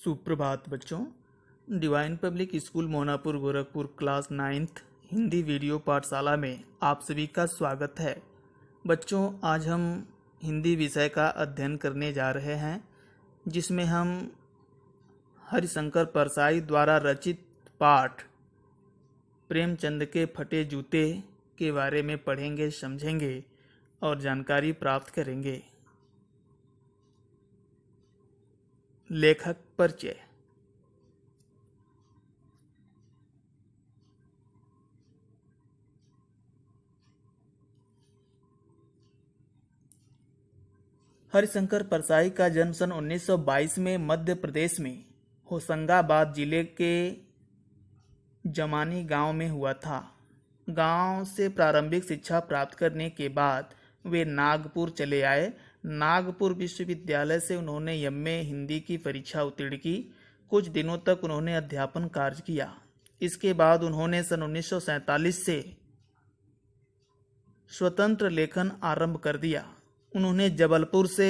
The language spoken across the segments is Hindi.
सुप्रभात बच्चों। Divine Public School Monapur Gorakhpur class 9th Hindi video पाठशाला में आप सभी का स्वागत है। बच्चों, आज हम हिंदी विषय का अध्ययन करने जा रहे हैं, जिसमें हम हरिशंकर परसाई द्वारा रचित पाठ प्रेमचंद के फटे जूते के बारे में पढ़ेंगे, समझेंगे और जानकारी प्राप्त करेंगे। लेखक परिचय। हरिशंकर परसाई का जन्म सन 1922 में मध्य प्रदेश में होशंगाबाद जिले के जमानी गांव में हुआ था। गांव से प्रारंभिक शिक्षा प्राप्त करने के बाद वे नागपुर चले आए। नागपुर विश्वविद्यालय से उन्होंने एमए हिंदी की परीक्षा उत्तीर्ण की। कुछ दिनों तक उन्होंने अध्यापन कार्य किया। इसके बाद उन्होंने सन 1947 से स्वतंत्र लेखन आरंभ कर दिया। उन्होंने जबलपुर से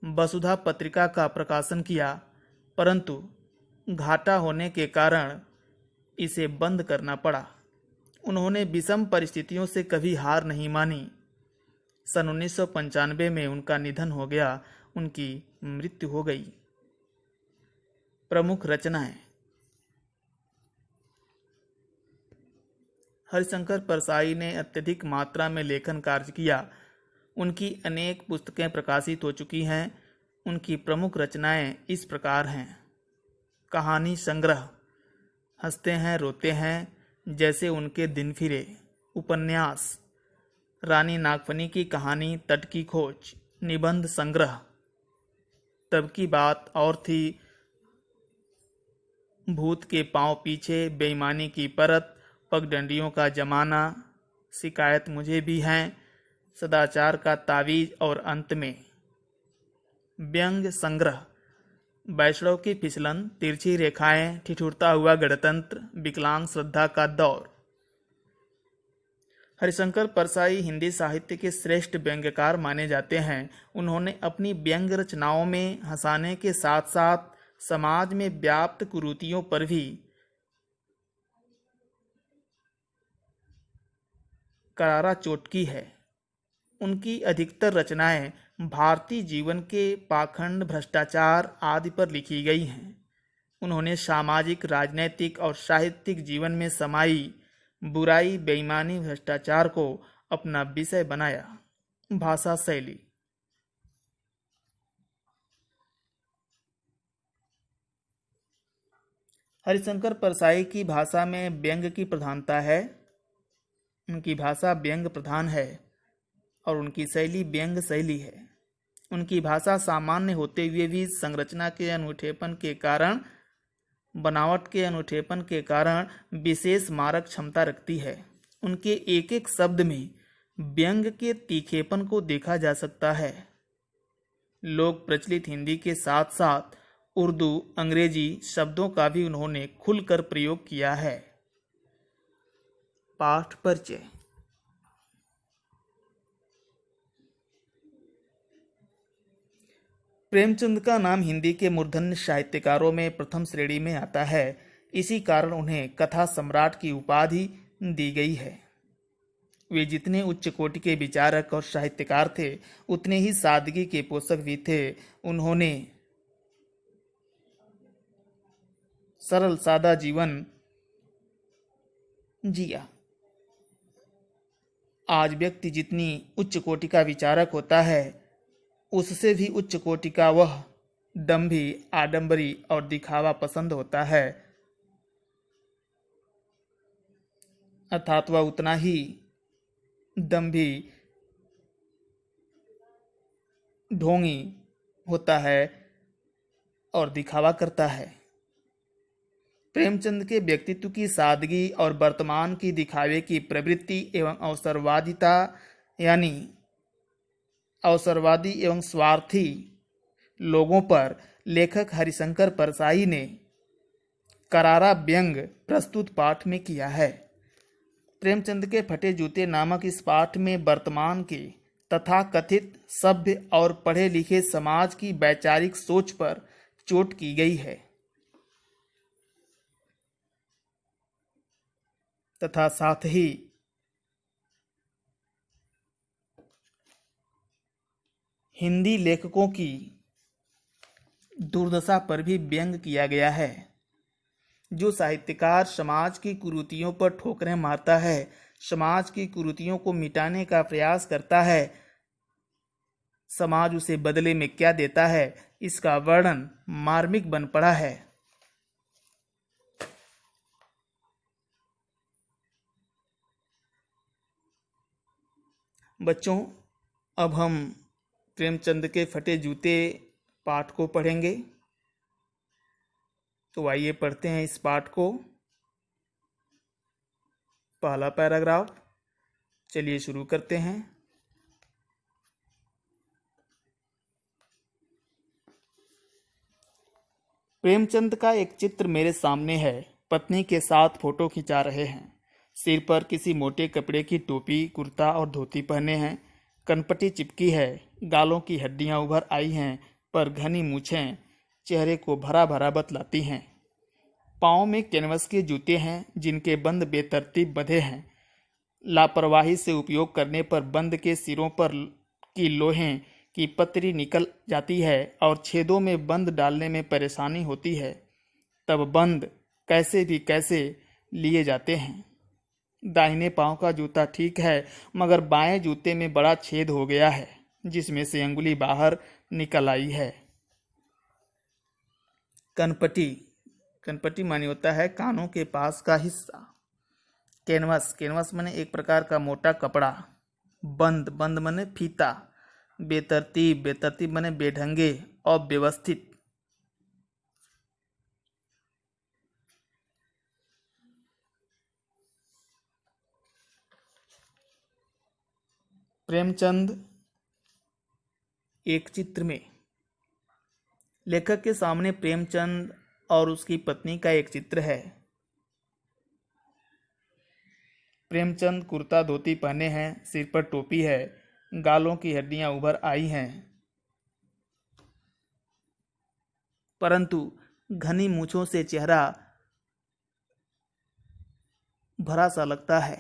वसुधा पत्रिका का प्रकाशन किया, परंतु घाटा होने के कारण इसे बंद करना पड़ा। उन्होंने विषम परिस्थितियों से कभी हार नहीं मानी। सन 1995 में उनका निधन हो गया, उनकी मृत्यु हो गई। प्रमुख रचनाएं। हरिशंकर परसाई ने अत्यधिक मात्रा में लेखन कार्य किया। उनकी अनेक पुस्तकें प्रकाशित हो चुकी हैं। उनकी प्रमुख रचनाएं इस प्रकार हैं। कहानी संग्रह हंसते हैं रोते हैं, जैसे उनके दिन फिरे। उपन्यास रानी नागफनी की कहानी, तट की खोज। निबंध संग्रह तब की बात और थी, भूत के पांव पीछे, बेईमानी की परत, पगडंडियों का जमाना, शिकायत मुझे भी हैं, सदाचार का तावीज और अंत में। व्यंग्य संग्रह वैष्णव की फिसलन, तिरछी रेखाएं, ठिठुरता हुआ गणतंत्र, विकलांग श्रद्धा का दौर। हरिशंकर परसाई हिंदी साहित्य के श्रेष्ठ व्यंग्यकार माने जाते हैं। उन्होंने अपनी व्यंग्य रचनाओं में हंसाने के साथ साथ समाज में व्याप्त कुरीतियों पर भी करारा चोट की है। उनकी अधिकतर रचनाएं भारतीय जीवन के पाखंड, भ्रष्टाचार आदि पर लिखी गई हैं। उन्होंने सामाजिक, राजनैतिक और साहित्यिक जीवन में समाई बुराई, बेईमानी, भ्रष्टाचार को अपना विषय बनाया। भाषा शैली। हरिशंकर परसाई की भाषा में व्यंग्य की प्रधानता है। उनकी भाषा व्यंग्य प्रधान है और उनकी शैली व्यंग्य शैली है। उनकी भाषा सामान्य होते हुए भी संरचना के अनूठेपन के कारण, बनावट के अनूठेपन के कारण विशेष मारक क्षमता रखती है। उनके एक एक शब्द में व्यंग्य के तीखेपन को देखा जा सकता है। लोक प्रचलित हिंदी के साथ साथ उर्दू, अंग्रेजी शब्दों का भी उन्होंने खुलकर प्रयोग किया है। पाठ परिचय। प्रेमचंद का नाम हिंदी के मूर्धन्य साहित्यकारों में प्रथम श्रेणी में आता है। इसी कारण उन्हें कथा सम्राट की उपाधि दी गई है। वे जितने उच्च कोटि के विचारक और साहित्यकार थे, उतने ही सादगी के पोषक भी थे। उन्होंने सरल सादा जीवन जिया। आज व्यक्ति जितनी उच्च कोटि का विचारक होता है, उससे भी उच्च कोटि का वह दंभी, आडंबरी और दिखावा पसंद होता है, अर्थात वह उतना ही दंभी, ढोंगी होता है और दिखावा करता है। प्रेमचंद के व्यक्तित्व की सादगी और वर्तमान की दिखावे की प्रवृत्ति एवं अवसरवादिता, यानी अवसरवादी एवं स्वार्थी लोगों पर लेखक हरिशंकर परसाई ने करारा व्यंग्य प्रस्तुत पाठ में किया है। प्रेमचंद के फटे जूते नामक इस पाठ में वर्तमान के तथा कथित सभ्य और पढ़े लिखे समाज की वैचारिक सोच पर चोट की गई है तथा साथ ही हिंदी लेखकों की दुर्दशा पर भी व्यंग किया गया है। जो साहित्यकार समाज की कुरीतियों पर ठोकरें मारता है, समाज की कुरीतियों को मिटाने का प्रयास करता है, समाज उसे बदले में क्या देता है, इसका वर्णन मार्मिक बन पड़ा है। बच्चों, अब हम प्रेमचंद के फटे जूते पाठ को पढ़ेंगे। तो आइए पढ़ते हैं इस पाठ को। पहला पैराग्राफ, चलिए शुरू करते हैं। प्रेमचंद का एक चित्र मेरे सामने है। पत्नी के साथ फोटो खिंचा रहे हैं। सिर पर किसी मोटे कपड़े की टोपी, कुर्ता और धोती पहने हैं। कनपटी चिपकी है, गालों की हड्डियां उभर आई हैं, पर घनी मूछें चेहरे को भरा भरा बतलाती हैं। पाँव में कैनवस के जूते हैं, जिनके बंद बेतरतीब बंधे हैं। लापरवाही से उपयोग करने पर बंद के सिरों पर की लोहें की पतरी निकल जाती है और छेदों में बंद डालने में परेशानी होती है। तब बंद कैसे भी कैसे लिए जाते हैं। दाहिने पांव का जूता ठीक है, मगर बाएं जूते में बड़ा छेद हो गया है, जिसमें से अंगुली बाहर निकल आई है। कनपटी, कनपटी माने होता है कानों के पास का हिस्सा। कैनवस, कैनवस माने एक प्रकार का मोटा कपड़ा। बंद, बंद माने फीता। बेतरतीब, बेतरतीब माने बेढंगे और व्यवस्थित। प्रेमचंद एक चित्र में, लेखक के सामने प्रेमचंद और उसकी पत्नी का एक चित्र है। प्रेमचंद कुर्ता धोती पहने हैं, सिर पर टोपी है, गालों की हड्डियां उभर आई हैं, परंतु घनी मूछों से चेहरा भरा सा लगता है।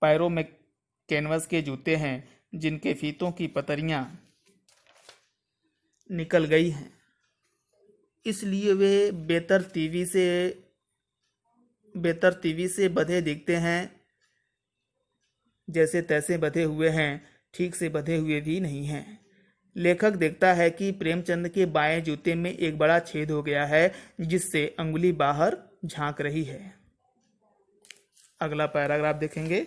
पैरों में कैनवस के जूते हैं, जिनके फीतों की पतरियां निकल गई हैं, इसलिए वे बेतरतीबी से बंधे दिखते हैं। जैसे तैसे बंधे हुए हैं, ठीक से बंधे हुए भी नहीं हैं। लेखक देखता है कि प्रेमचंद के बाएं जूते में एक बड़ा छेद हो गया है, जिससे अंगुली बाहर झांक रही है। अगला पैराग्राफ देखेंगे।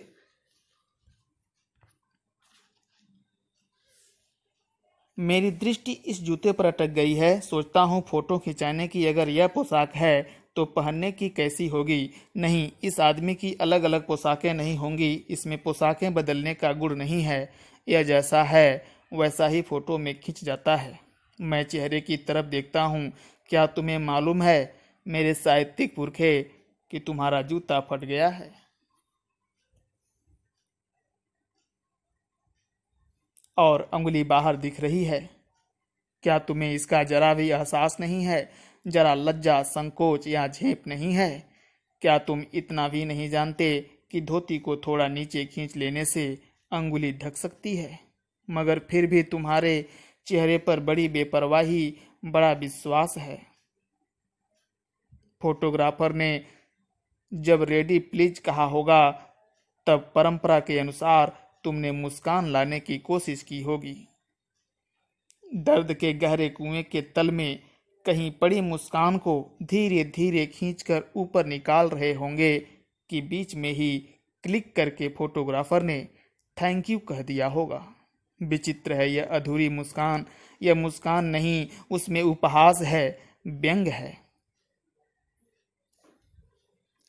मेरी दृष्टि इस जूते पर अटक गई है। सोचता हूँ फोटो खिंचाने की अगर यह पोशाक है तो पहनने की कैसी होगी। नहीं, इस आदमी की अलग अलग पोशाकें नहीं होंगी। इसमें पोशाकें बदलने का गुण नहीं है। यह जैसा है वैसा ही फोटो में खिंच जाता है। मैं चेहरे की तरफ देखता हूँ। क्या तुम्हें मालूम है मेरे साहित्यिक पुरखे कि तुम्हारा जूता फट गया है? और अंगुली बाहर दिख रही है। क्या तुम्हें इसका जरा भी एहसास नहीं है? जरा लज्जा, संकोच या झेप नहीं है? क्या तुम इतना भी नहीं जानते कि धोती को थोड़ा नीचे खींच लेने से अंगुली ढक सकती है? मगर फिर भी तुम्हारे चेहरे पर बड़ी बेपरवाही, बड़ा विश्वास है। फोटोग्राफर ने जब रेडी प्लीज कहा होगा, तब परंपरा के अनुसार तुमने मुस्कान लाने की कोशिश की होगी। दर्द के गहरे कुएं के तल में कहीं पड़ी मुस्कान को धीरे धीरे खींचकर ऊपर निकाल रहे होंगे कि बीच में ही क्लिक करके फोटोग्राफर ने थैंक यू कह दिया होगा। विचित्र है यह अधूरी मुस्कान। यह मुस्कान नहीं, उसमें उपहास है, व्यंग है।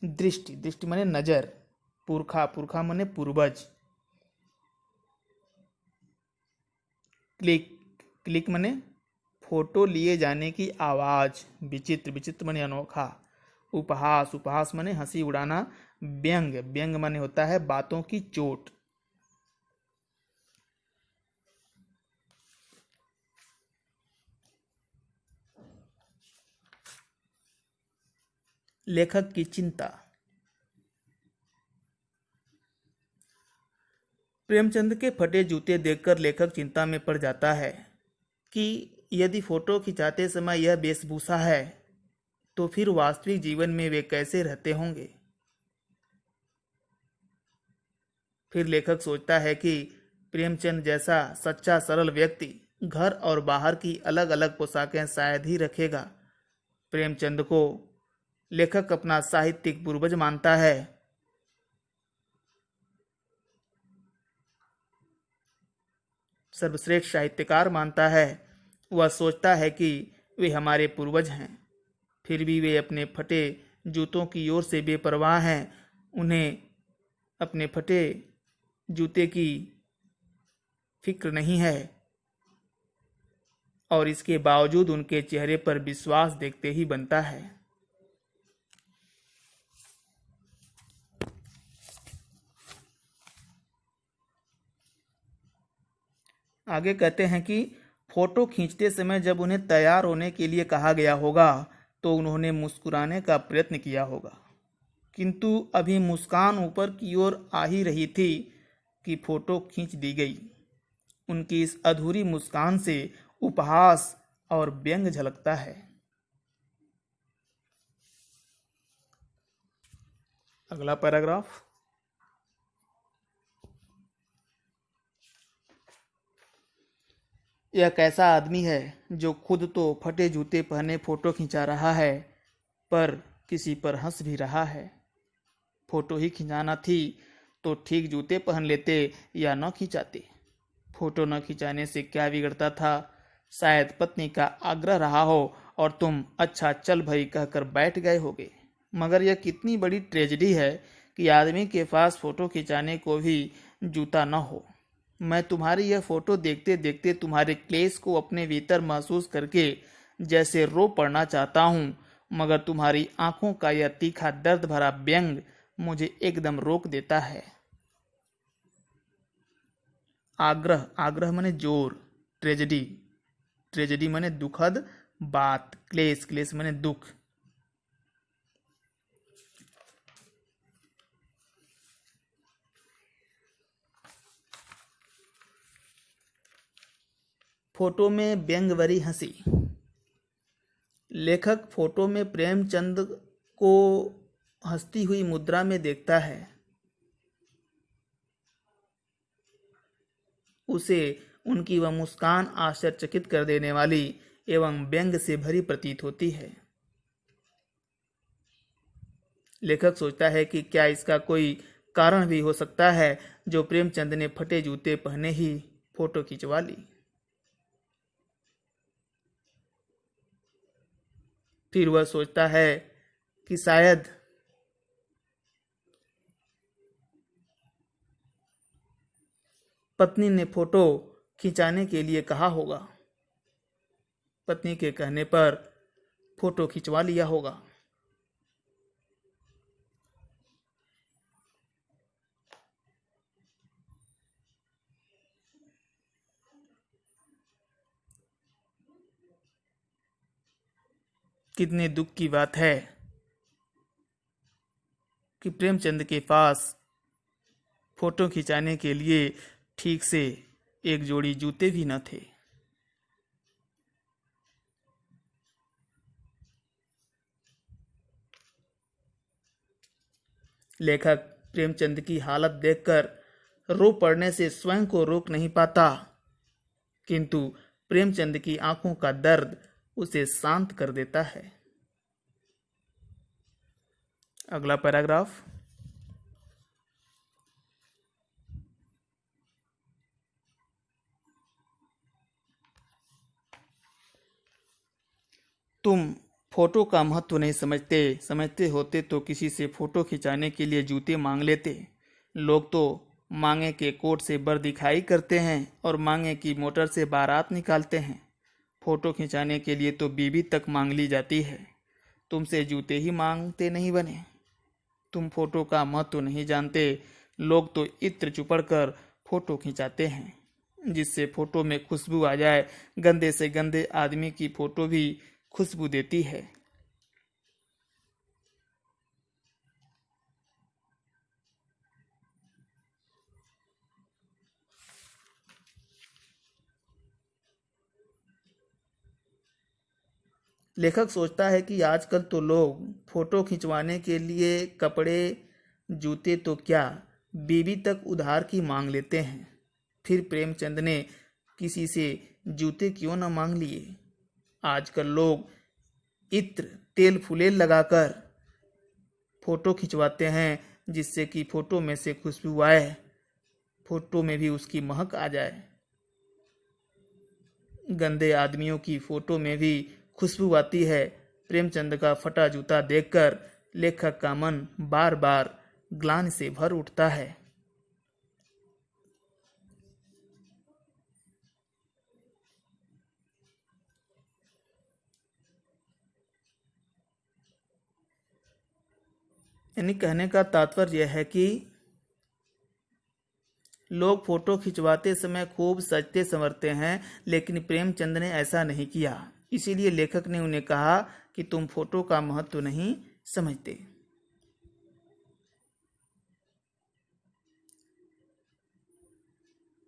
दृष्टि, दृष्टि माने नजर। पुरखा, पुरखा माने पूर्वज। क्लिक, क्लिक माने फोटो लिए जाने की आवाज। विचित्र, विचित्र माने अनोखा। उपहास, उपहास माने हंसी उड़ाना। व्यंग, व्यंग माने होता है बातों की चोट। लेखक की चिंता। प्रेमचंद के फटे जूते देखकर लेखक चिंता में पड़ जाता है कि यदि फोटो खिंचाते समय यह वेशभूषा है तो फिर वास्तविक जीवन में वे कैसे रहते होंगे। फिर लेखक सोचता है कि प्रेमचंद जैसा सच्चा सरल व्यक्ति घर और बाहर की अलग अलग पोशाकें शायद ही रखेगा। प्रेमचंद को लेखक अपना साहित्यिक पूर्वज मानता है। सर्वश्रेष्ठ साहित्यकार मानता है। वह सोचता है कि वे हमारे पूर्वज हैं, फिर भी वे अपने फटे जूतों की ओर से बेपरवाह हैं। उन्हें अपने फटे जूते की फिक्र नहीं है और इसके बावजूद उनके चेहरे पर विश्वास देखते ही बनता है। आगे कहते हैं कि फोटो खींचते समय जब उन्हें तैयार होने के लिए कहा गया होगा तो उन्होंने मुस्कुराने का प्रयत्न किया होगा, किंतु अभी मुस्कान ऊपर की ओर आ ही रही थी कि फोटो खींच दी गई। उनकी इस अधूरी मुस्कान से उपहास और व्यंग झलकता है। अगला पैराग्राफ। यह कैसा आदमी है जो खुद तो फटे जूते पहने फोटो खिंचा रहा है पर किसी पर हंस भी रहा है। फोटो ही खिंचाना थी तो ठीक जूते पहन लेते या न खिंचाते। फोटो न खिंचाने से क्या बिगड़ता था। शायद पत्नी का आग्रह रहा हो और तुम अच्छा चल भई कहकर बैठ गए होगे। मगर यह कितनी बड़ी ट्रेजेडी है कि आदमी के पास फोटो खिंचाने को भी जूता न हो। मैं तुम्हारी यह फोटो देखते देखते तुम्हारे क्लेश को अपने भीतर महसूस करके जैसे रो पड़ना चाहता हूँ, मगर तुम्हारी आंखों का यह तीखा दर्द भरा व्यंग मुझे एकदम रोक देता है। आग्रह, आग्रह माने जोर, ट्रेजेडी, ट्रेजेडी माने दुखद बात, क्लेश, क्लेश माने दुख। फोटो में व्यंग भरी हंसी। लेखक फोटो में प्रेमचंद को हंसती हुई मुद्रा में देखता है। उसे उनकी वह मुस्कान आश्चर्यचकित कर देने वाली एवं व्यंग से भरी प्रतीत होती है। लेखक सोचता है कि क्या इसका कोई कारण भी हो सकता है जो प्रेमचंद ने फटे जूते पहने ही फोटो खिंचवा ली। फिर वह सोचता है कि शायद पत्नी ने फोटो खिंचाने के लिए कहा होगा। पत्नी के कहने पर फोटो खिंचवा लिया होगा। कितने दुख की बात है कि प्रेमचंद के पास फोटो खिंचाने के लिए ठीक से एक जोड़ी जूते भी न थे। लेखक प्रेमचंद की हालत देखकर रो पड़ने से स्वयं को रोक नहीं पाता, किंतु प्रेमचंद की आंखों का दर्द उसे शांत कर देता है। अगला पैराग्राफ। तुम फोटो का महत्व नहीं समझते, समझते होते तो किसी से फोटो खिंचाने के लिए जूते मांग लेते। लोग तो मांगे के कोट से बर दिखाई करते हैं और मांगे की मोटर से बारात निकालते हैं। फोटो खिंचाने के लिए तो बीबी तक मांग ली जाती है। तुमसे जूते ही मांगते नहीं बने। तुम फोटो का महत्व नहीं जानते। लोग तो इत्र चुपड़ कर फोटो खिंचाते हैं जिससे फोटो में खुशबू आ जाए। गंदे से गंदे आदमी की फोटो भी खुशबू देती है। लेखक सोचता है कि आजकल तो लोग फोटो खिंचवाने के लिए कपड़े, जूते तो क्या, बीवी तक उधार की मांग लेते हैं। फिर प्रेमचंद ने किसी से जूते क्यों न मांग लिए। आजकल लोग इत्र, तेल फुलेल लगाकर फोटो खिंचवाते हैं, जिससे कि फोटो में से खुशबू आए, फोटो में भी उसकी महक आ जाए। गंदे आदमियों की फोटो में भी खुशबू आती है। प्रेमचंद का फटा जूता देखकर लेखक का मन बार बार ग्लानि से भर उठता है। यानी कहने का तात्पर्य यह है कि लोग फोटो खिंचवाते समय खूब सजते संवरते हैं, लेकिन प्रेमचंद ने ऐसा नहीं किया। इसीलिए लेखक ने उन्हें कहा कि तुम फोटो का महत्व नहीं समझते।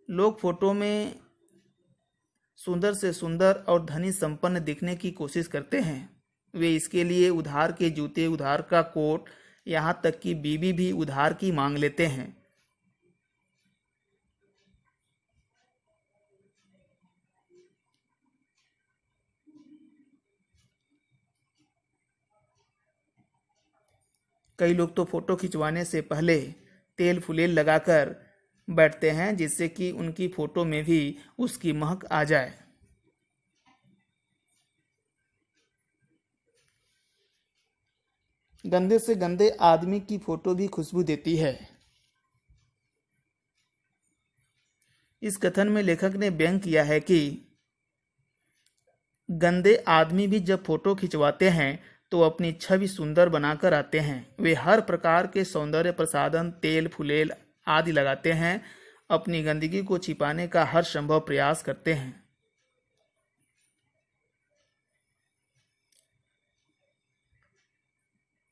लोग फोटो में सुंदर से सुंदर और धनी संपन्न दिखने की कोशिश करते हैं। वे इसके लिए उधार के जूते, उधार का कोट, यहाँ तक कि बीवी भी उधार की मांग लेते हैं। कई लोग तो फोटो खिंचवाने से पहले तेल फुलेल लगाकर बैठते हैं, जिससे कि उनकी फोटो में भी उसकी महक आ जाए। गंदे से गंदे आदमी की फोटो भी खुशबू देती है। इस कथन में लेखक ने व्यंग किया है कि गंदे आदमी भी जब फोटो खिंचवाते हैं तो अपनी छवि सुंदर बनाकर आते हैं। वे हर प्रकार के सौंदर्य प्रसाधन, तेल फुलेल आदि लगाते हैं, अपनी गंदगी को छिपाने का हर संभव प्रयास करते हैं।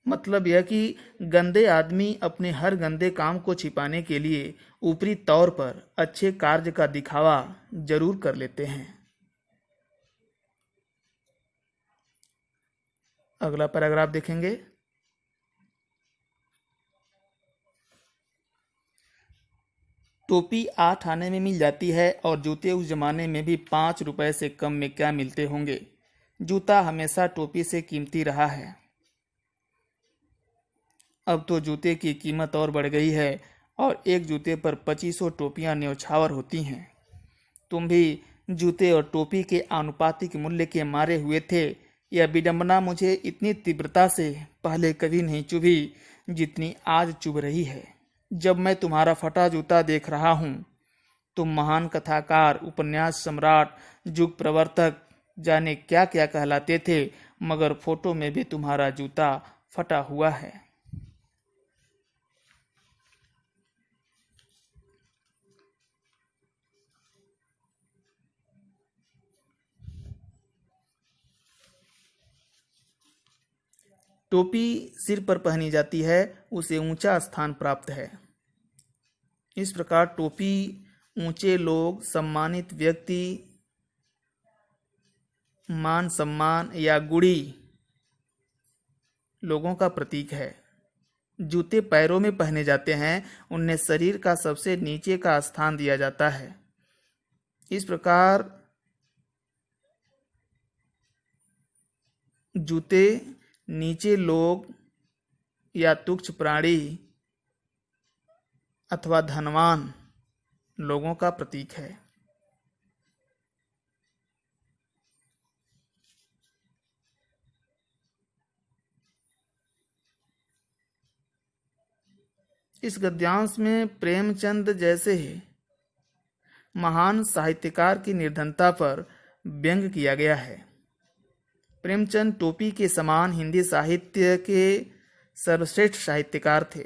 मतलब यह कि गंदे आदमी अपने हर गंदे काम को छिपाने के लिए ऊपरी तौर पर अच्छे कार्य का दिखावा जरूर कर लेते हैं। अगला पैराग्राफ देखेंगे। टोपी 8 आने में मिल जाती है और जूते उस जमाने में भी 5 रुपए से कम में क्या मिलते होंगे। जूता हमेशा टोपी से कीमती रहा है। अब तो जूते की कीमत और बढ़ गई है और एक जूते पर 2500 टोपियां न्यौछावर होती हैं। तुम भी जूते और टोपी के आनुपातिक मूल्य के मारे हुए थे। यह विडंबना मुझे इतनी तीव्रता से पहले कभी नहीं चुभी जितनी आज चुभ रही है। जब मैं तुम्हारा फटा जूता देख रहा हूँ। तुम महान कथाकार, उपन्यास सम्राट, युग प्रवर्तक, जाने क्या क्या कहलाते थे, मगर फोटो में भी तुम्हारा जूता फटा हुआ है। टोपी सिर पर पहनी जाती है, उसे ऊंचा स्थान प्राप्त है। इस प्रकार टोपी ऊंचे लोग, सम्मानित व्यक्ति, मान सम्मान या गुणी लोगों का प्रतीक है। जूते पैरों में पहने जाते हैं, उन्हें शरीर का सबसे नीचे का स्थान दिया जाता है। इस प्रकार जूते नीचे लोग या तुच्छ प्राणी अथवा धनवान लोगों का प्रतीक है। इस गद्यांश में प्रेमचंद जैसे महान साहित्यकार की निर्धनता पर व्यंग किया गया है। प्रेमचंद टोपी के समान हिंदी साहित्य के सर्वश्रेष्ठ साहित्यकार थे।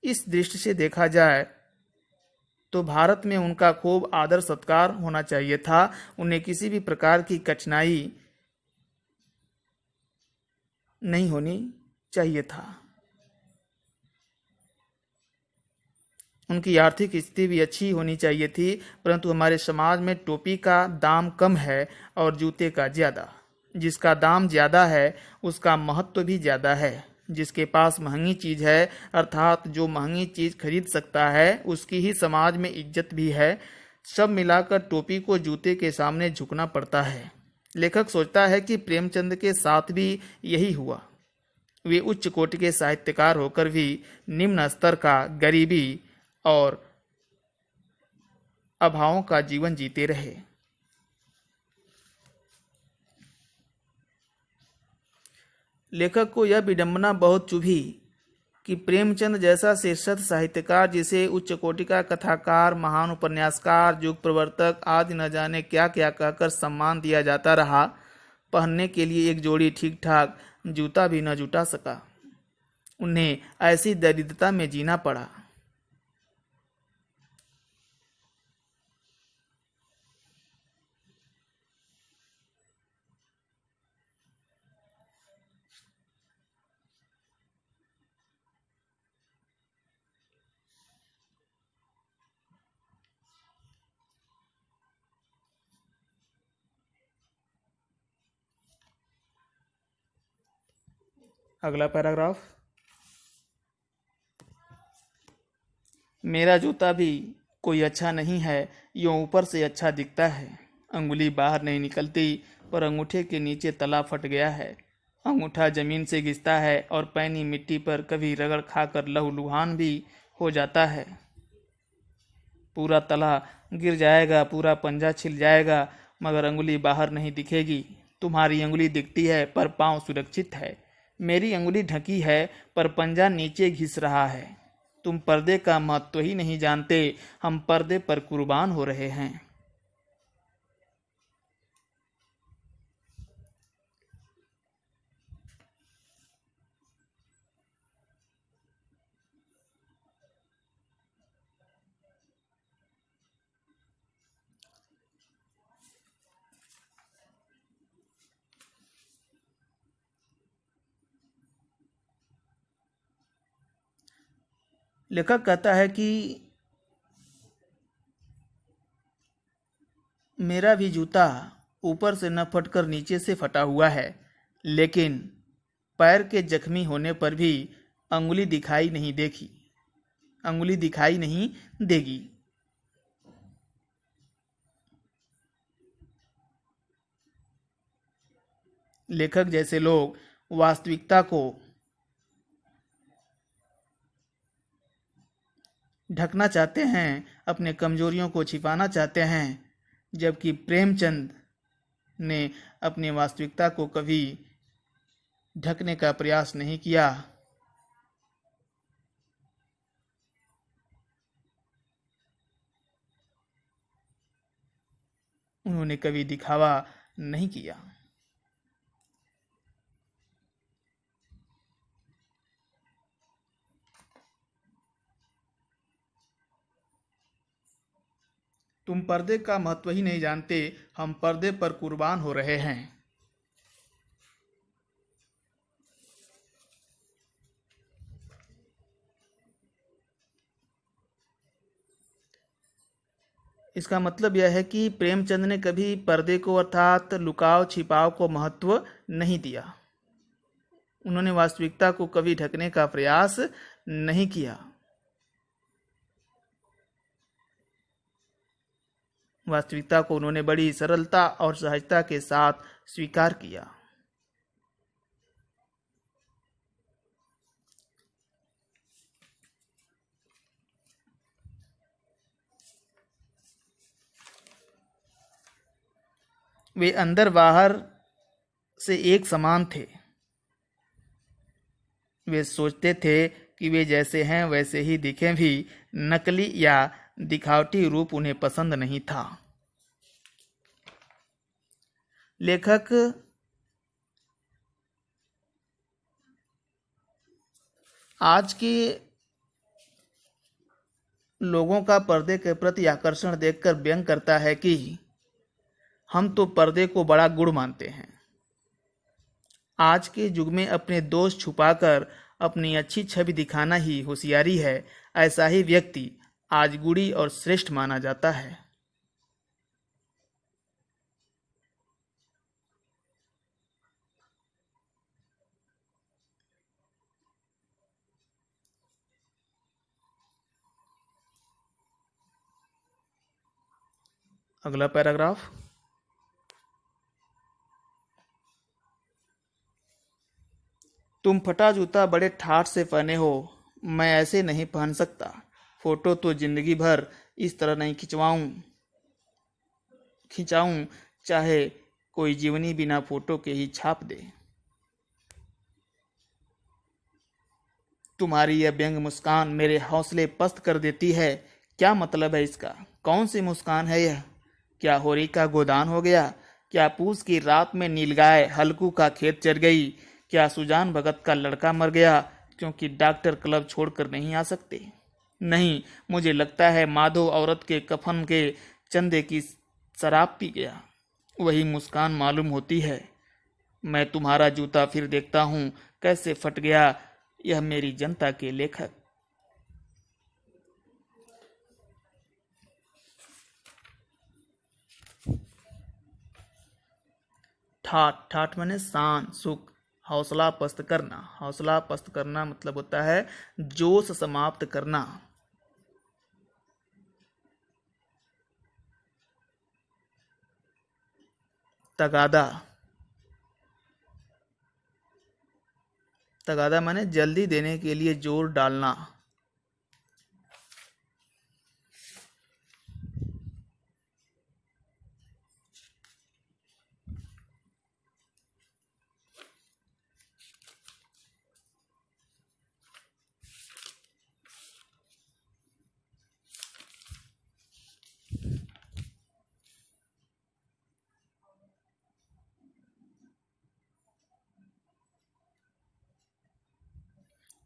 इस दृष्टि से देखा जाए तो भारत में उनका खूब आदर सत्कार होना चाहिए था। उन्हें किसी भी प्रकार की कठिनाई नहीं होनी चाहिए था। उनकी आर्थिक स्थिति भी अच्छी होनी चाहिए थी, परंतु हमारे समाज में टोपी का दाम कम है और जूते का ज़्यादा। जिसका दाम ज़्यादा है उसका महत्व भी ज़्यादा है। जिसके पास महंगी चीज़ है, अर्थात जो महंगी चीज़ खरीद सकता है, उसकी ही समाज में इज्जत भी है। सब मिलाकर टोपी को जूते के सामने झुकना पड़ता है। लेखक सोचता है कि प्रेमचंद के साथ भी यही हुआ। वे उच्च कोटि के साहित्यकार होकर भी निम्न स्तर का, गरीबी और अभावों का जीवन जीते रहे। लेखक को यह विडंबना बहुत चुभी कि प्रेमचंद जैसा शीर्षस्थ साहित्यकार, जिसे उच्च कोटि का कथाकार, महान उपन्यासकार, युग प्रवर्तक आदि न जाने क्या क्या कहकर सम्मान दिया जाता रहा, पहनने के लिए एक जोड़ी ठीक ठाक जूता भी न जुटा सका। उन्हें ऐसी दरिद्रता में जीना पड़ा। अगला पैराग्राफ। मेरा जूता भी कोई अच्छा नहीं है, यूं ऊपर से अच्छा दिखता है। अंगुली बाहर नहीं निकलती, पर अंगूठे के नीचे तला फट गया है। अंगूठा जमीन से घिसता है और पैनी मिट्टी पर कभी रगड़ खाकर लहूलुहान भी हो जाता है। पूरा तला गिर जाएगा, पूरा पंजा छिल जाएगा, मगर अंगुली बाहर नहीं दिखेगी। तुम्हारी अंगुली दिखती है पर पांव सुरक्षित है। मेरी अंगुली ढकी है पर पंजा नीचे घिस रहा है। तुम पर्दे का महत्व ही नहीं जानते, हम पर्दे पर कुर्बान हो रहे हैं। लेखक कहता है कि मेरा भी जूता ऊपर से न फटकर नीचे से फटा हुआ है, लेकिन पैर के जख्मी होने पर भी अंगुली दिखाई नहीं देगी। लेखक जैसे लोग वास्तविकता को ढकना चाहते हैं, अपने कमजोरियों को छिपाना चाहते हैं, जबकि प्रेमचंद ने अपनी वास्तविकता को कभी ढकने का प्रयास नहीं किया। उन्होंने कभी दिखावा नहीं किया। तुम पर्दे का महत्व ही नहीं जानते, हम पर्दे पर कुर्बान हो रहे हैं। इसका मतलब यह है कि प्रेमचंद ने कभी पर्दे को, अर्थात लुकाव छिपाव को महत्व नहीं दिया। उन्होंने वास्तविकता को कभी ढकने का प्रयास नहीं किया। वास्तविकता को उन्होंने बड़ी सरलता और सहजता के साथ स्वीकार किया। वे अंदर बाहर से एक समान थे। वे सोचते थे कि वे जैसे हैं वैसे ही दिखें भी नकली या दिखावटी रूप उन्हें पसंद नहीं था। लेखक आज के लोगों का पर्दे के प्रति आकर्षण देखकर व्यंग करता है कि हम तो पर्दे को बड़ा गुण मानते हैं। आज के युग में अपने दोष छुपाकर अपनी अच्छी छवि दिखाना ही होशियारी है। ऐसा ही व्यक्ति आज गुणी और श्रेष्ठ माना जाता है। अगला पैराग्राफ। तुम फटा जूता बड़े ठाठ से पहने हो, मैं ऐसे नहीं पहन सकता। फोटो तो जिंदगी भर इस तरह नहीं खिंचाऊं, चाहे कोई जीवनी बिना फोटो के ही छाप दे। तुम्हारी यह व्यंग मुस्कान मेरे हौसले पस्त कर देती है। क्या मतलब है इसका? कौन सी मुस्कान है यह? क्या होरी का गोदान हो गया? क्या पूस की रात में नीलगाय हल्कू का खेत चर गई? क्या सुजान भगत का लड़का मर गया क्योंकि डॉक्टर क्लब छोड़कर नहीं आ सकते? नहीं, मुझे लगता है माधो औरत के कफन के चंदे की शराब पी गया। वही मुस्कान मालूम होती है। मैं तुम्हारा जूता फिर देखता हूँ कैसे फट गया। यह मेरी जनता के लेखक। ठाठ, ठाठ माने शान, सुख। हौसला पस्त करना, हौसला पस्त करना मतलब होता है जोश समाप्त करना। तगादा, तगादा माने जल्दी देने के लिए जोर डालना।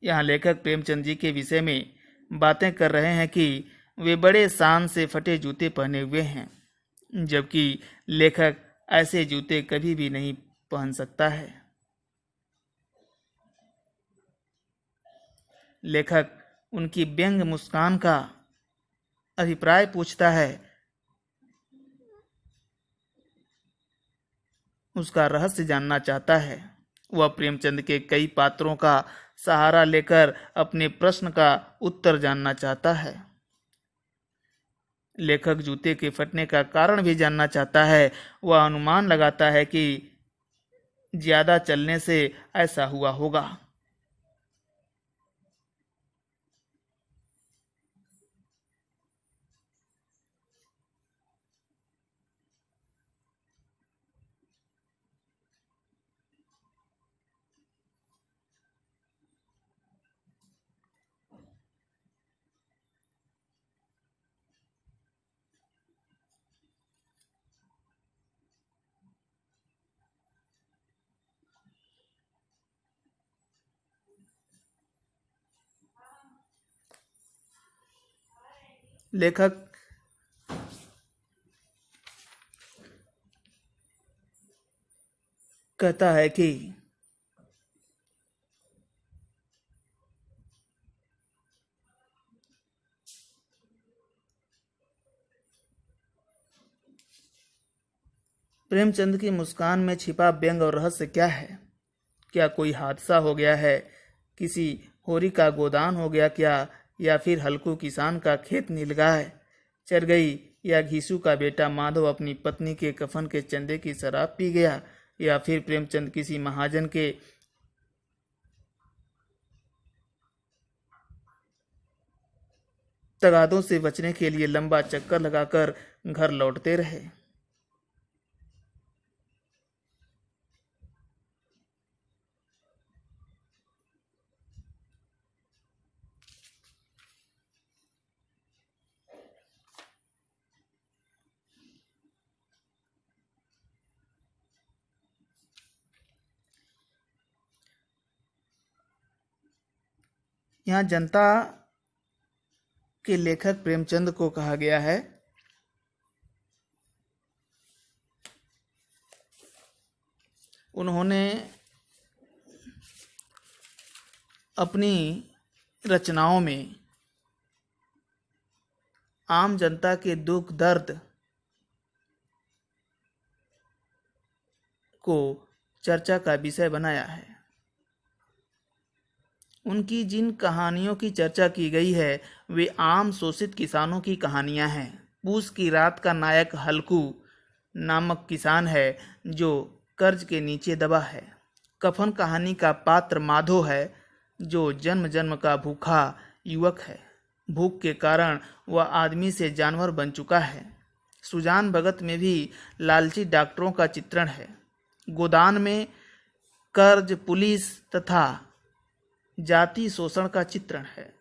यहाँ लेखक प्रेमचंद जी के विषय में बातें कर रहे हैं कि वे बड़े शान से फटे जूते पहने हुए हैं, जबकि लेखक ऐसे जूते कभी भी नहीं पहन सकता है। लेखक उनकी व्यंग मुस्कान का अभिप्राय पूछता है, उसका रहस्य जानना चाहता है। वह प्रेमचंद के कई पात्रों का सहारा लेकर अपने प्रश्न का उत्तर जानना चाहता है। लेखक जूते के फटने का कारण भी जानना चाहता है। वह अनुमान लगाता है कि ज्यादा चलने से ऐसा हुआ होगा। लेखक कहता है कि प्रेमचंद की मुस्कान में छिपा व्यंग और रहस्य क्या है? क्या कोई हादसा हो गया है? किसी होरी का गोदान हो गया क्या? या फिर हल्कू किसान का खेत नीलगाय चर गई? या घीसू का बेटा माधव अपनी पत्नी के कफन के चंदे की शराब पी गया? या फिर प्रेमचंद किसी महाजन के तगादों से बचने के लिए लंबा चक्कर लगाकर घर लौटते रहे? यहाँ जनता के लेखक प्रेमचंद को कहा गया है। उन्होंने अपनी रचनाओं में आम जनता के दुख दर्द को चर्चा का विषय बनाया है। उनकी जिन कहानियों की चर्चा की गई है वे आम शोषित किसानों की कहानियां हैं, पूस की रात का नायक हल्कू नामक किसान है जो कर्ज के नीचे दबा है। कफन कहानी का पात्र माधो है जो जन्म जन्म का भूखा युवक है। भूख के कारण वह आदमी से जानवर बन चुका है। सुजान भगत में भी लालची डॉक्टरों का चित्रण है। गोदान में कर्ज, पुलिस तथा जाति शोषण का चित्रण है।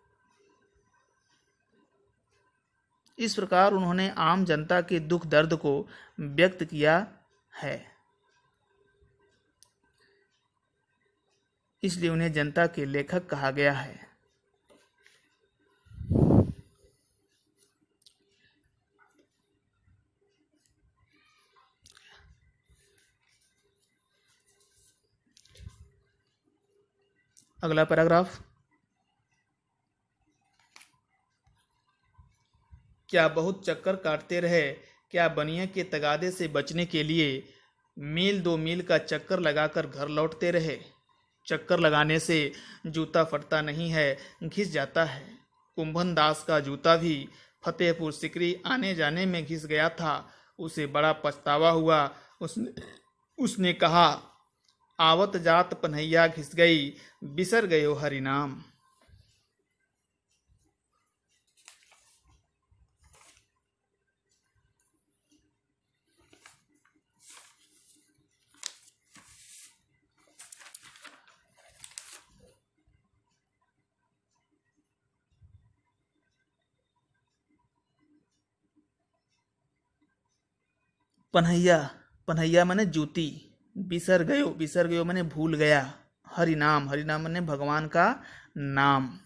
इस प्रकार उन्होंने आम जनता के दुख दर्द को व्यक्त किया है, इसलिए उन्हें जनता के लेखक कहा गया है। अगला पैराग्राफ। क्या बहुत चक्कर काटते रहे, क्या बनिए के तगादे से बचने के लिए मील 2 मील का चक्कर लगाकर घर लौटते रहे। चक्कर लगाने से जूता फटता नहीं है, घिस जाता है। कुंभन दास का जूता भी फतेहपुर सिकरी आने जाने में घिस गया था। उसे बड़ा पछतावा हुआ। उसने कहा, आवत जात पन्हैया घिस गई, बिसर गयो हरिनाम। पन्हैया, पन्हैया माने जूती। बिसर गयो माने भूल गया। हरिनाम, हरिनाम माने भगवान का नाम।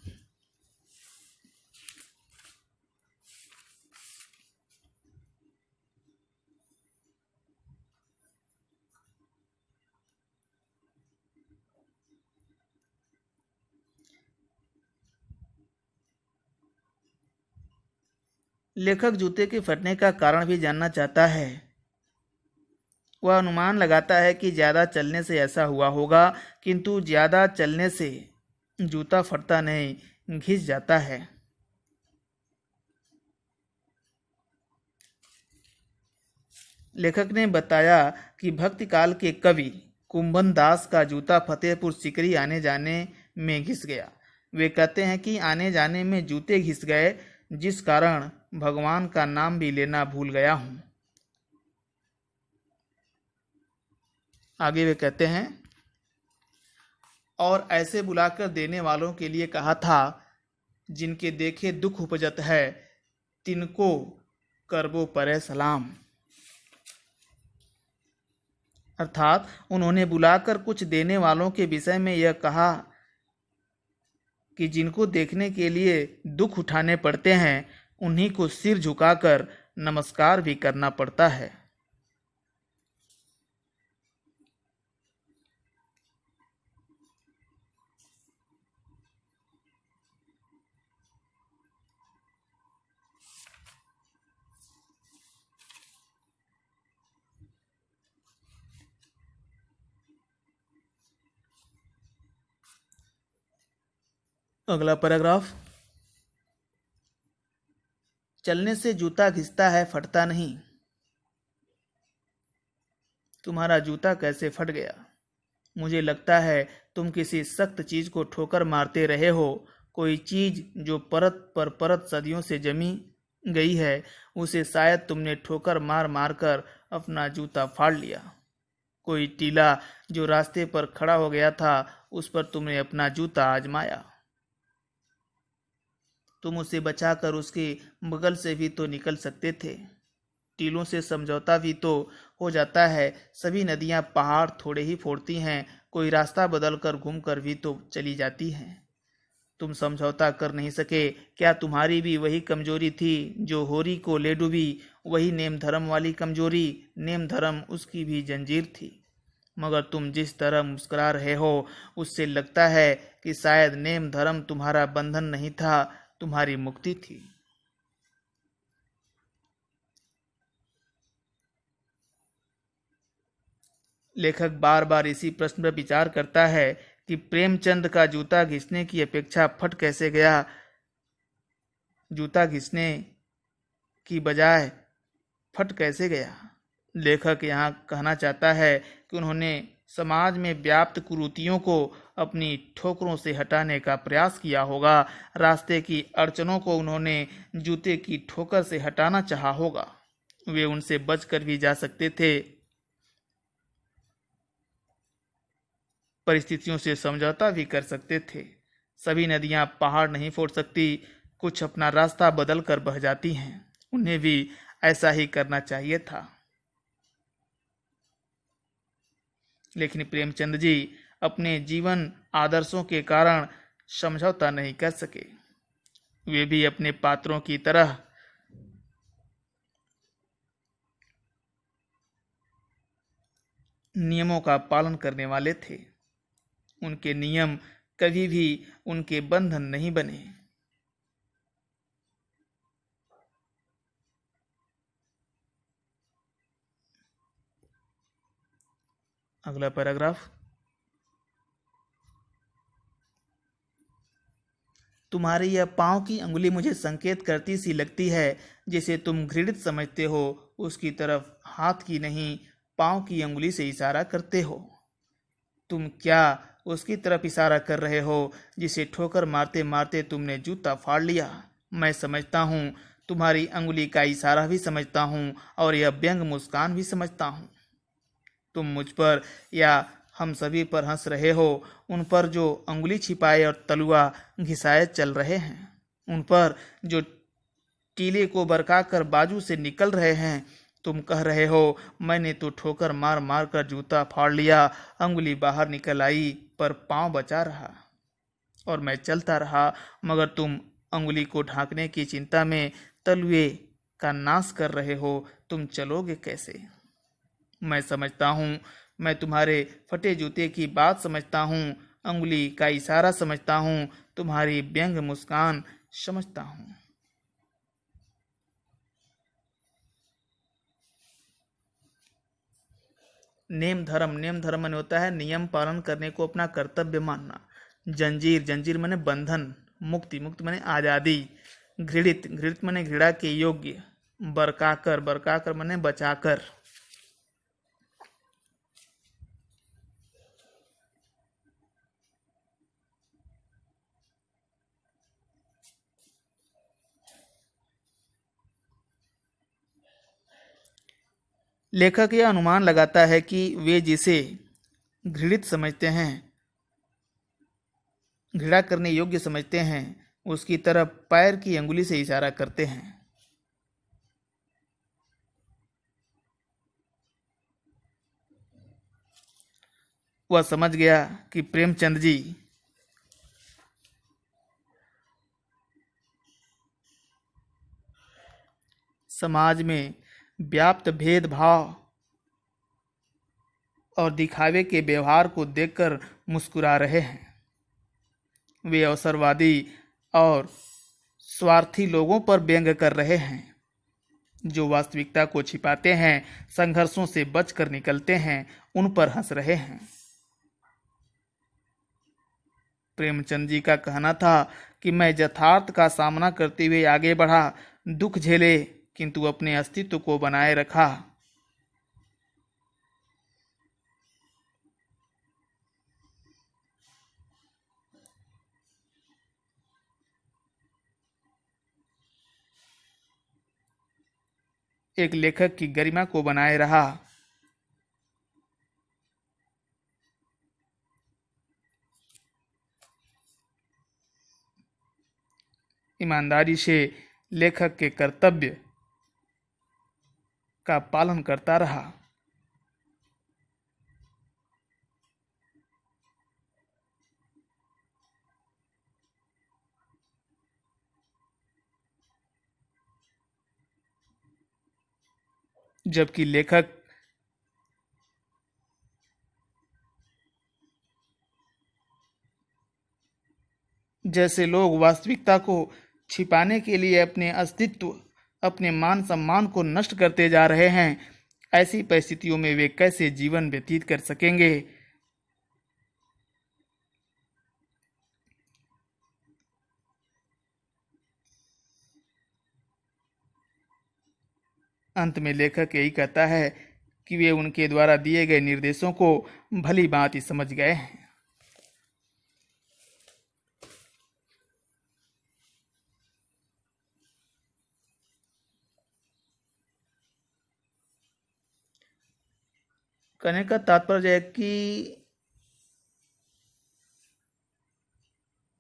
लेखक जूते के फटने का कारण भी जानना चाहता है। वह अनुमान लगाता है कि ज़्यादा चलने से ऐसा हुआ होगा, किंतु ज़्यादा चलने से जूता फटता नहीं, घिस जाता है। लेखक ने बताया कि भक्ति काल के कवि कुंभन दास का जूता फतेहपुर सिकरी आने जाने में घिस गया। वे कहते हैं कि आने जाने में जूते घिस गए, जिस कारण भगवान का नाम भी लेना भूल गया हूँ। आगे वे कहते हैं, और ऐसे बुलाकर देने वालों के लिए कहा था, जिनके देखे दुख उपजत है, तिनको करबो परे सलाम। अर्थात उन्होंने बुलाकर कुछ देने वालों के विषय में यह कहा कि जिनको देखने के लिए दुख उठाने पड़ते हैं, उन्हीं को सिर झुकाकर नमस्कार भी करना पड़ता है। अगला पैराग्राफ। चलने से जूता घिसता है, फटता नहीं। तुम्हारा जूता कैसे फट गया? मुझे लगता है तुम किसी सख्त चीज को ठोकर मारते रहे हो। कोई चीज जो परत पर परत सदियों से जमी गई है, उसे शायद तुमने ठोकर मार मार कर अपना जूता फाड़ लिया। कोई टीला जो रास्ते पर खड़ा हो गया था, उस पर तुमने अपना जूता आजमाया। तुम उसे बचाकर उसके बगल से भी तो निकल सकते थे। टीलों से समझौता भी तो हो जाता है। सभी नदियां पहाड़ थोड़े ही फोड़ती हैं, कोई रास्ता बदलकर घूमकर भी तो चली जाती हैं। तुम समझौता कर नहीं सके। क्या तुम्हारी भी वही कमजोरी थी जो होरी को ले डूबी? वही नेम धर्म वाली कमजोरी? नेम धर्म उसकी भी जंजीर थी। मगर तुम जिस तरह मुस्कुरा रहे हो, उससे लगता है कि शायद नेम धर्म तुम्हारा बंधन नहीं था, तुम्हारी मुक्ति थी। लेखक बार बार इसी प्रश्न पर विचार करता है कि प्रेमचंद का जूता घिसने की अपेक्षा फट कैसे गया। जूता घिसने की बजाय फट कैसे गया। लेखक यहाँ कहना चाहता है कि उन्होंने समाज में व्याप्त कुरीतियों को अपनी ठोकरों से हटाने का प्रयास किया होगा। रास्ते की अड़चनों को उन्होंने जूते की ठोकर से हटाना चाहा होगा। वे उनसे बचकर भी जा सकते थे, परिस्थितियों से समझौता भी कर सकते थे। सभी नदियां पहाड़ नहीं फोड़ सकती, कुछ अपना रास्ता बदल कर बह जाती हैं। उन्हें भी ऐसा ही करना चाहिए था। लेकिन प्रेमचंद जी अपने जीवन आदर्शों के कारण समझौता नहीं कर सके। वे भी अपने पात्रों की तरह नियमों का पालन करने वाले थे। उनके नियम कभी भी उनके बंधन नहीं बने। अगला पैराग्राफ। तुम्हारी यह पांव की अंगुली मुझे संकेत करती सी लगती है। जिसे तुम घृणित समझते हो उसकी तरफ हाथ की नहीं पांव की अंगुली से इशारा करते हो। तुम क्या उसकी तरफ इशारा कर रहे हो जिसे ठोकर मारते मारते तुमने जूता फाड़ लिया। मैं समझता हूँ, तुम्हारी अंगुली का इशारा भी समझता हूँ और यह व्यंग मुस्कान भी समझता हूँ। तुम मुझ पर या हम सभी पर हंस रहे हो, उन पर जो अंगुली छिपाए और तलुआ घिसाए चल रहे हैं, उन पर जो टीले को बरका कर बाजू से निकल रहे हैं। तुम कह रहे हो मैंने तो ठोकर मार मार कर जूता फाड़ लिया, अंगुली बाहर निकल आई पर पांव बचा रहा और मैं चलता रहा। मगर तुम अंगुली को ढांकने की चिंता में तलुए का नाश कर रहे हो। तुम चलोगे कैसे। मैं समझता हूँ, मैं तुम्हारे फटे जूते की बात समझता हूँ, अंगुली का इशारा समझता हूँ, तुम्हारी व्यंग मुस्कान समझता हूँ। नेम धर्म माने होता है नियम पालन करने को अपना कर्तव्य मानना। जंजीर माने बंधन। मुक्ति माने आजादी। घृणित माने घृणा के योग्य। बरकाकर माने बचाकर। लेखक यह अनुमान लगाता है कि वे जिसे घृणित समझते हैं, घृणा करने योग्य समझते हैं, उसकी तरफ पैर की अंगुली से इशारा करते हैं। वह समझ गया कि प्रेमचंद जी समाज में व्याप्त भेदभाव और दिखावे के व्यवहार को देखकर मुस्कुरा रहे हैं। वे अवसरवादी और स्वार्थी लोगों पर व्यंग कर रहे हैं, जो वास्तविकता को छिपाते हैं, संघर्षों से बचकर निकलते हैं, उन पर हंस रहे हैं। प्रेमचंद जी का कहना था कि मैं यथार्थ का सामना करते हुए आगे बढ़ा, दुख झेले किंतु अपने अस्तित्व को बनाए रखा। एक लेखक की गरिमा को बनाए रहा। ईमानदारी से लेखक के कर्तव्य का पालन करता रहा। जबकि लेखक जैसे लोग वास्तविकता को छिपाने के लिए अपने अस्तित्व, अपने मान सम्मान को नष्ट करते जा रहे हैं, ऐसी परिस्थितियों में वे कैसे जीवन व्यतीत कर सकेंगे। अंत में लेखक यही कहता है कि वे उनके द्वारा दिए गए निर्देशों को भली भांति समझ गए हैं। कहने का तात्पर्य है कि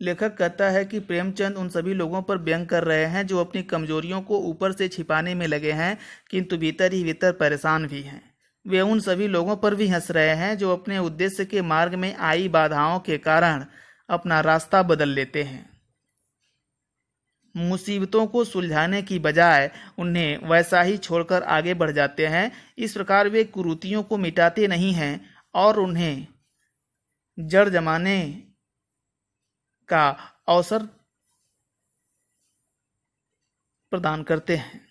लेखक कहता है कि प्रेमचंद उन सभी लोगों पर व्यंग कर रहे हैं जो अपनी कमजोरियों को ऊपर से छिपाने में लगे हैं, किंतु भीतर ही भीतर परेशान भी हैं। वे उन सभी लोगों पर भी हंस रहे हैं जो अपने उद्देश्य के मार्ग में आई बाधाओं के कारण अपना रास्ता बदल लेते हैं। मुसीबतों को सुलझाने की बजाय उन्हें वैसा ही छोड़कर आगे बढ़ जाते हैं। इस प्रकार वे कुरीतियों को मिटाते नहीं हैं और उन्हें जड़ जमाने का अवसर प्रदान करते हैं।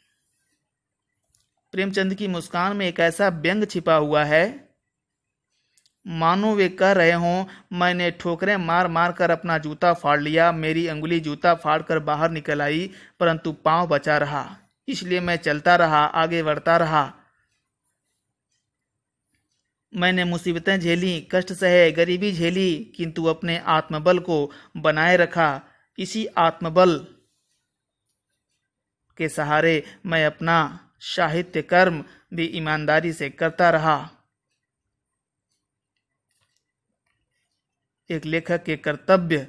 प्रेमचंद की मुस्कान में एक ऐसा व्यंग छिपा हुआ है, मानो वे कह रहे हों, मैंने ठोकरें मार मार कर अपना जूता फाड़ लिया, मेरी अंगुली जूता फाड़ कर बाहर निकल आई, परंतु पांव बचा रहा, इसलिए मैं चलता रहा, आगे बढ़ता रहा। मैंने मुसीबतें झेली, कष्ट सहे, गरीबी झेली, किंतु अपने आत्मबल को बनाए रखा। इसी आत्मबल के सहारे मैं अपना साहित्य कर्म भी ईमानदारी से करता रहा। एक लेखक के कर्तव्य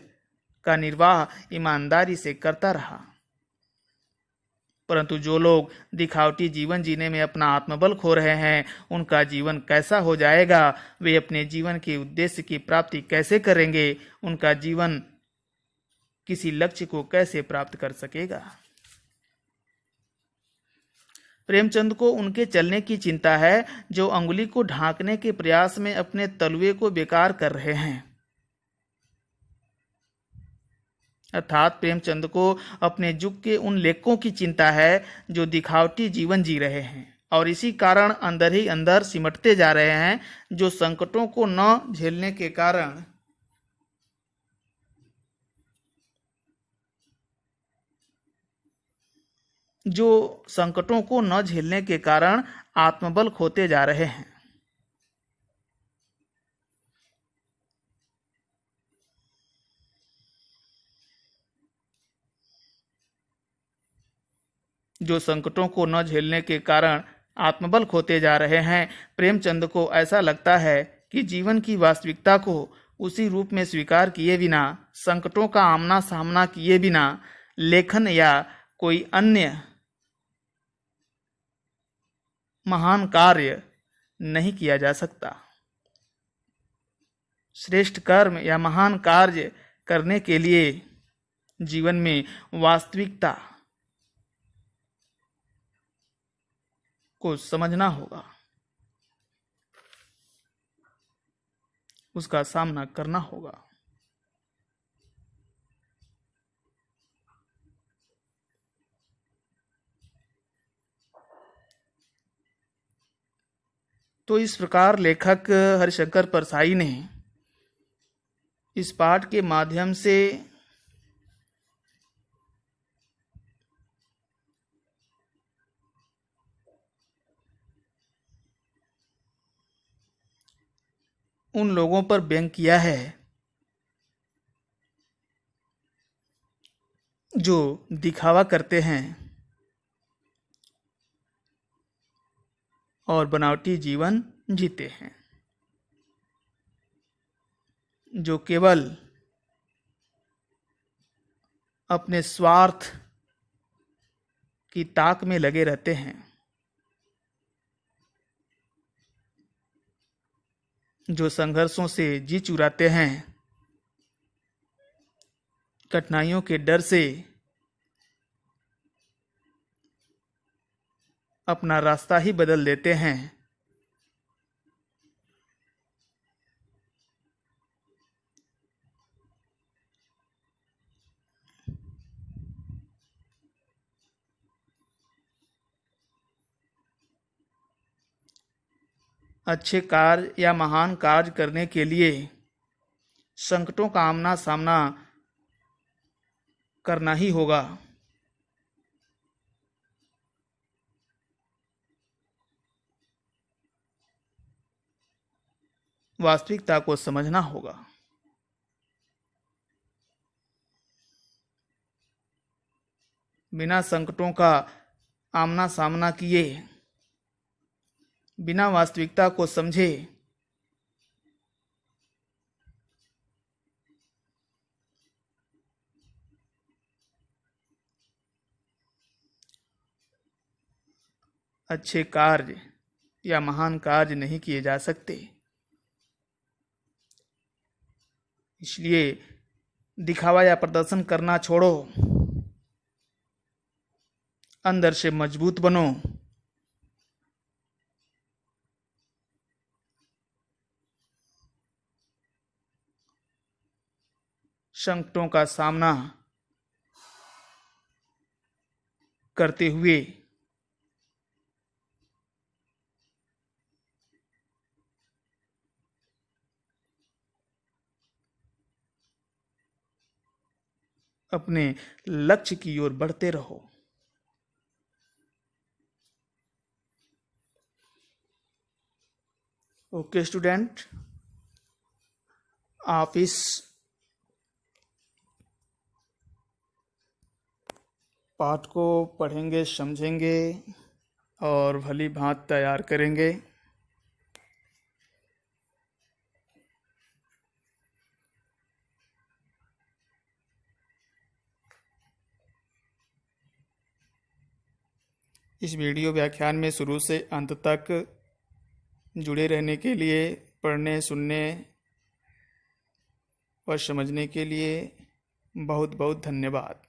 का निर्वाह ईमानदारी से करता रहा। परंतु जो लोग दिखावटी जीवन जीने में अपना आत्मबल खो रहे हैं, उनका जीवन कैसा हो जाएगा? वे अपने जीवन के उद्देश्य की प्राप्ति कैसे करेंगे? उनका जीवन किसी लक्ष्य को कैसे प्राप्त कर सकेगा? प्रेमचंद को उनके चलने की चिंता है जो अंगुली को ढांकने के प्रयास में अपने तलवे को बेकार कर रहे हैं। अर्थात प्रेमचंद को अपने युग के उन लेखकों की चिंता है जो दिखावटी जीवन जी रहे हैं और इसी कारण अंदर ही अंदर सिमटते जा रहे हैं, जो संकटों को न झेलने के कारण आत्मबल खोते जा रहे हैं। जो संकटों को न झेलने के कारण आत्मबल खोते जा रहे हैं। प्रेमचंद को ऐसा लगता है कि जीवन की वास्तविकता को उसी रूप में स्वीकार किए बिना, संकटों का आमना सामना किए बिना लेखन या कोई अन्य महान कार्य नहीं किया जा सकता। श्रेष्ठ कर्म या महान कार्य करने के लिए जीवन में वास्तविकता को समझना होगा, उसका सामना करना होगा। तो इस प्रकार लेखक हरिशंकर परसाई ने इस पाठ के माध्यम से उन लोगों पर व्यंग किया है जो दिखावा करते हैं और बनावटी जीवन जीते हैं, जो केवल अपने स्वार्थ की ताक में लगे रहते हैं, जो संघर्षों से जी चुराते हैं, कठिनाइयों के डर से अपना रास्ता ही बदल देते हैं। अच्छे कार्य या महान कार्य करने के लिए संकटों का आमना सामना करना ही होगा। वास्तविकता को समझना होगा। बिना संकटों का आमना सामना किए, बिना वास्तविकता को समझे, अच्छे कार्य या महान कार्य नहीं किए जा सकते। इसलिए दिखावा या प्रदर्शन करना छोड़ो, अंदर से मजबूत बनो। संकटों का सामना करते हुए अपने लक्ष्य की ओर बढ़ते रहो। ओके स्टूडेंट, आप इस पाठ को पढ़ेंगे, समझेंगे और भली भांति तैयार करेंगे। इस वीडियो व्याख्यान में शुरू से अंत तक जुड़े रहने के लिए, पढ़ने, सुनने और समझने के लिए बहुत बहुत धन्यवाद।